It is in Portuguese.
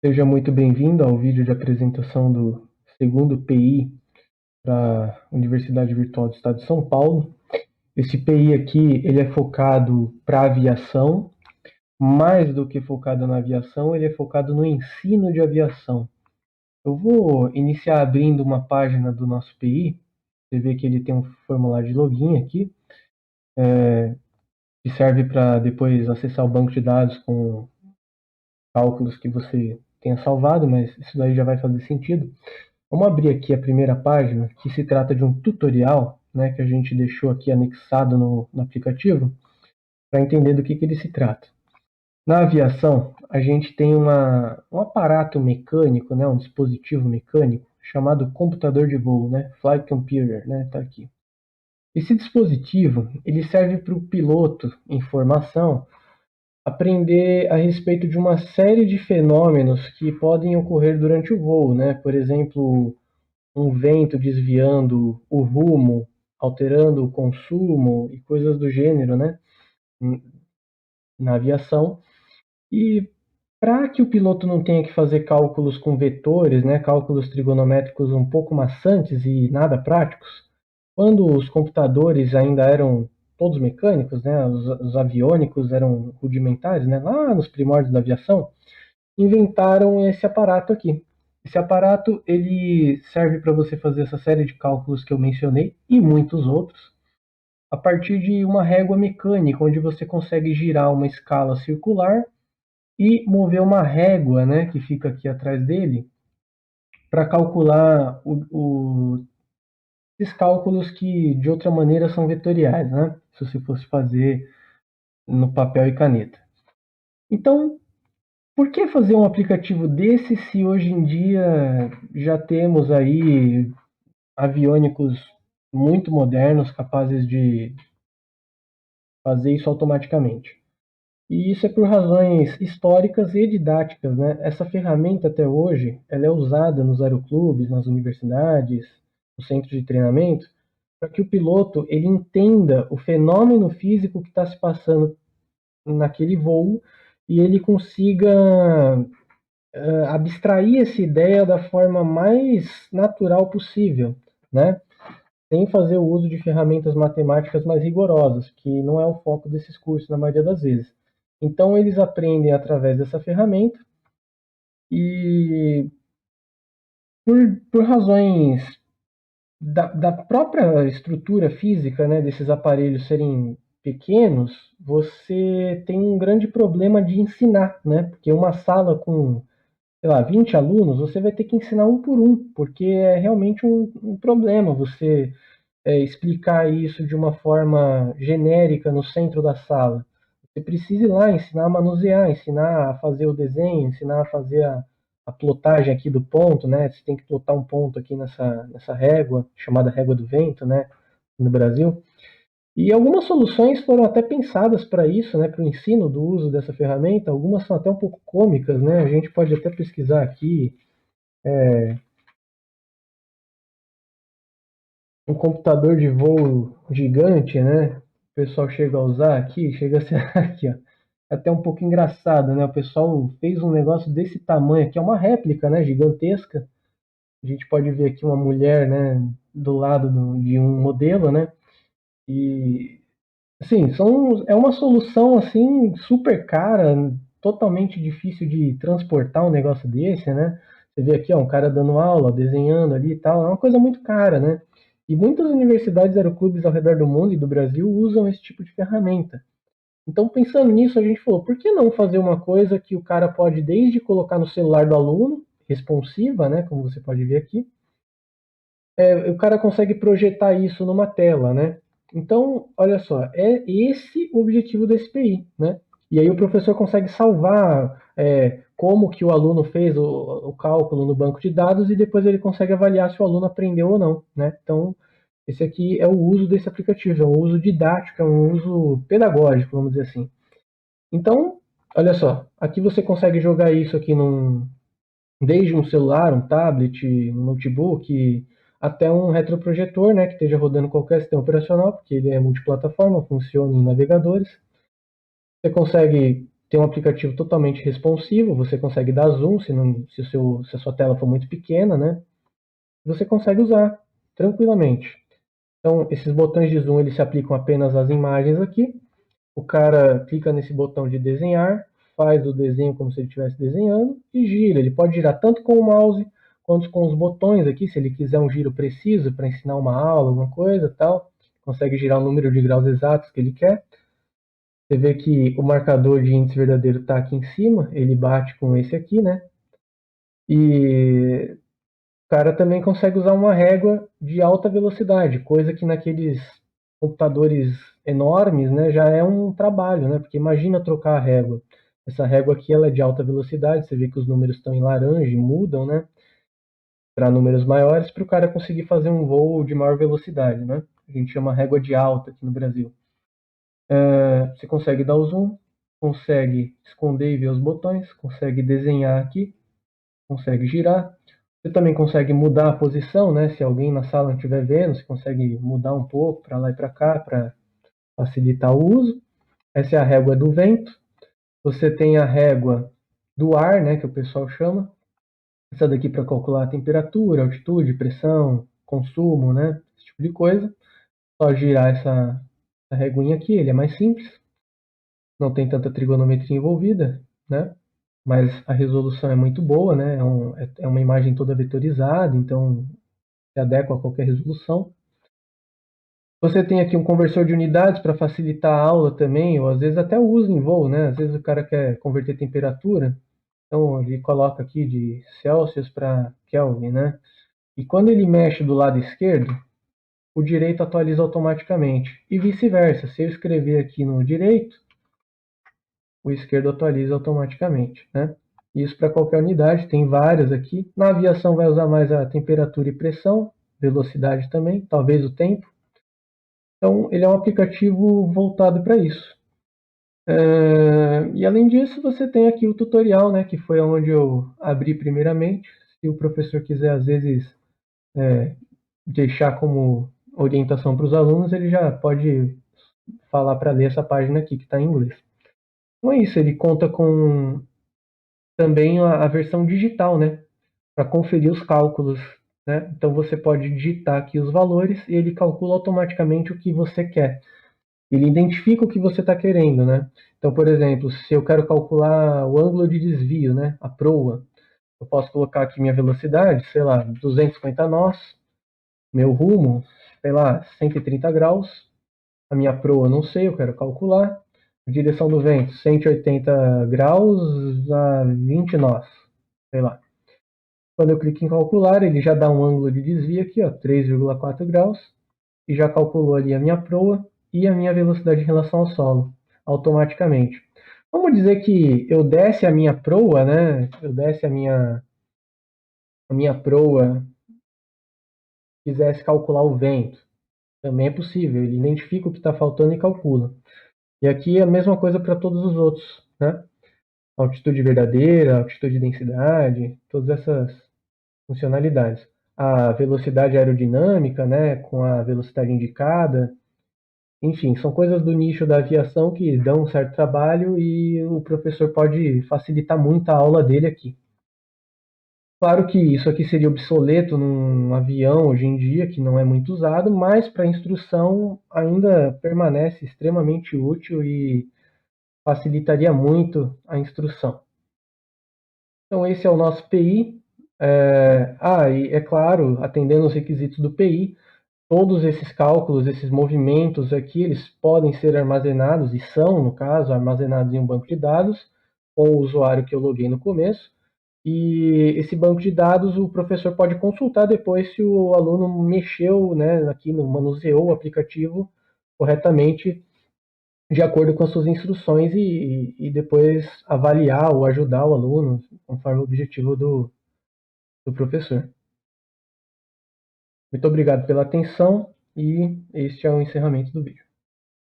Seja muito bem-vindo ao vídeo de apresentação do segundo PI para a Universidade Virtual do Estado de São Paulo. Esse PI aqui, ele é focado para aviação, mais do que focado na aviação, ele é focado no ensino de aviação. Eu vou iniciar abrindo uma página do nosso PI, você vê que ele tem um formulário de login aqui, que serve para depois acessar o banco de dados com cálculos que você tenha salvado, mas isso daí já vai fazer sentido. Vamos abrir aqui a primeira página, que se trata de um tutorial, né, que a gente deixou aqui anexado no aplicativo, para entender do que ele se trata. Na aviação, a gente tem um aparato mecânico, né, um dispositivo mecânico, chamado computador de voo, né, Flight Computer, né, tá aqui. Esse dispositivo, ele serve para o piloto em formação aprender a respeito de uma série de fenômenos que podem ocorrer durante o voo, né, por exemplo, um vento desviando o rumo, alterando o consumo e coisas do gênero, né, na aviação. E para que o piloto não tenha que fazer cálculos com vetores, né, cálculos trigonométricos um pouco maçantes e nada práticos, quando os computadores ainda eram todos mecânicos, né, os aviônicos eram rudimentares, né, lá nos primórdios da aviação, inventaram esse aparato aqui. Esse aparato ele serve para você fazer essa série de cálculos que eu mencionei e muitos outros a partir de uma régua mecânica, onde você consegue girar uma escala circular e mover uma régua, né, que fica aqui atrás dele, para calcular esses cálculos que de outra maneira são vetoriais, né, se você fosse fazer no papel e caneta. Então, por que fazer um aplicativo desse se hoje em dia já temos aí aviônicos muito modernos capazes de fazer isso automaticamente? E isso é por razões históricas e didáticas, né? Essa ferramenta até hoje, ela é usada nos aeroclubes, nas universidades, nos centros de treinamento, para que o piloto ele entenda o fenômeno físico que está se passando naquele voo e ele consiga abstrair essa ideia da forma mais natural possível, né? Sem fazer o uso de ferramentas matemáticas mais rigorosas, que não é o foco desses cursos na maioria das vezes. Então, eles aprendem através dessa ferramenta e, por razões da própria estrutura física, né, desses aparelhos serem pequenos, você tem um grande problema de ensinar, né? Porque uma sala com, sei lá, 20 alunos, você vai ter que ensinar um por um, porque é realmente um problema você explicar isso de uma forma genérica no centro da sala. Você precisa ir lá ensinar a manusear, ensinar a fazer o desenho, ensinar a fazer a plotagem aqui do ponto, né? Você tem que plotar um ponto aqui nessa régua, chamada régua do vento, né? No Brasil. E algumas soluções foram até pensadas para isso, né? Para o ensino do uso dessa ferramenta. Algumas são até um pouco cômicas, né? A gente pode até pesquisar aqui um computador de voo gigante, né? O pessoal chega a usar aqui, chega a ser aqui, ó. É até um pouco engraçado, né? O pessoal fez um negócio desse tamanho aqui, é uma réplica, né? Gigantesca. A gente pode ver aqui uma mulher, né? Do lado de um modelo, né? E assim, é uma solução assim super cara, totalmente difícil de transportar um negócio desse, né? Você vê aqui, ó, um cara dando aula, desenhando ali e tal, é uma coisa muito cara, né? E muitas universidades, aeroclubes ao redor do mundo e do Brasil usam esse tipo de ferramenta. Então, pensando nisso, a gente falou, por que não fazer uma coisa que o cara pode desde colocar no celular do aluno, responsiva, né, como você pode ver aqui, o cara consegue projetar isso numa tela, né? Então, olha só, é esse o objetivo do SPI, né? E aí o professor consegue salvar como que o aluno fez o cálculo no banco de dados e depois ele consegue avaliar se o aluno aprendeu ou não, né? Então, esse aqui é o uso desse aplicativo, é um uso didático, é um uso pedagógico, vamos dizer assim. Então, olha só, aqui você consegue jogar isso aqui desde um celular, um tablet, um notebook, até um retroprojetor, né, que esteja rodando qualquer sistema operacional, porque ele é multiplataforma, funciona em navegadores. Você consegue tem um aplicativo totalmente responsivo, você consegue dar zoom se a sua tela for muito pequena, né? Você consegue usar tranquilamente. Então, esses botões de zoom eles se aplicam apenas às imagens aqui. O cara clica nesse botão de desenhar, faz o desenho como se ele estivesse desenhando e gira. Ele pode girar tanto com o mouse quanto com os botões aqui, se ele quiser um giro preciso para ensinar uma aula, alguma coisa, tal. Consegue girar o número de graus exatos que ele quer. Você vê que o marcador de índice verdadeiro está aqui em cima, ele bate com esse aqui, né? E o cara também consegue usar uma régua de alta velocidade, coisa que naqueles computadores enormes, né, já é um trabalho, né? Porque imagina trocar a régua. Essa régua aqui ela é de alta velocidade, você vê que os números estão em laranja e mudam, né? Para números maiores, para o cara conseguir fazer um voo de maior velocidade, né? A gente chama régua de alta aqui no Brasil. Você consegue dar o zoom, consegue esconder e ver os botões, consegue desenhar aqui, consegue girar. Você também consegue mudar a posição, né? Se alguém na sala não estiver vendo, você consegue mudar um pouco para lá e para cá para facilitar o uso. Essa é a régua do vento. Você tem a régua do ar, né? Que o pessoal chama. Essa daqui para calcular a temperatura, altitude, pressão, consumo, né? Esse tipo de coisa. Só girar essa reguinha aqui, ele é mais simples. Não tem tanta trigonometria envolvida, né? Mas a resolução é muito boa, né? É uma imagem toda vetorizada, então se adequa a qualquer resolução. Você tem aqui um conversor de unidades para facilitar a aula também, ou às vezes até o uso em voo, né? Às vezes o cara quer converter temperatura, então ele coloca aqui de Celsius para Kelvin, né? E quando ele mexe do lado esquerdo, o direito atualiza automaticamente. E vice-versa, se eu escrever aqui no direito, o esquerdo atualiza automaticamente, né? Isso para qualquer unidade, tem várias aqui. Na aviação vai usar mais a temperatura e pressão, velocidade também, talvez o tempo. Então, ele é um aplicativo voltado para isso. E além disso, você tem aqui o tutorial, né, que foi onde eu abri primeiramente. Se o professor quiser, às vezes, deixar como orientação para os alunos, ele já pode falar para ler essa página aqui, que está em inglês. Então é isso, ele conta com também a versão digital, né, para conferir os cálculos, né? Então você pode digitar aqui os valores e ele calcula automaticamente o que você quer. Ele identifica o que você está querendo, né? Então, por exemplo, se eu quero calcular o ângulo de desvio, né, a proa, eu posso colocar aqui minha velocidade, sei lá, 250 nós, meu rumo, sei lá, 130 graus, a minha proa não sei, eu quero calcular, a direção do vento, 180 graus a 20 nós, sei lá. Quando eu clico em calcular, ele já dá um ângulo de desvio aqui, ó, 3,4 graus, e já calculou ali a minha proa e a minha velocidade em relação ao solo, automaticamente. Vamos dizer que eu desse a minha proa, né? Eu desse a minha proa, quisesse calcular o vento. Também é possível, ele identifica o que está faltando e calcula. E aqui é a mesma coisa para todos os outros, né? Altitude verdadeira, altitude de densidade, todas essas funcionalidades. A velocidade aerodinâmica, né, com a velocidade indicada, enfim, são coisas do nicho da aviação que dão um certo trabalho e o professor pode facilitar muito a aula dele aqui. Claro que isso aqui seria obsoleto num avião hoje em dia, que não é muito usado, mas para instrução ainda permanece extremamente útil e facilitaria muito a instrução. Então esse é o nosso PI. E é claro, atendendo os requisitos do PI, todos esses cálculos, esses movimentos aqui, eles podem ser armazenados, e são, no caso, armazenados em um banco de dados, com o usuário que eu loguei no começo, e esse banco de dados o professor pode consultar depois se o aluno mexeu, né, aqui manuseou o aplicativo corretamente, de acordo com as suas instruções, e depois avaliar ou ajudar o aluno, conforme o objetivo do professor. Muito obrigado pela atenção e este é o encerramento do vídeo.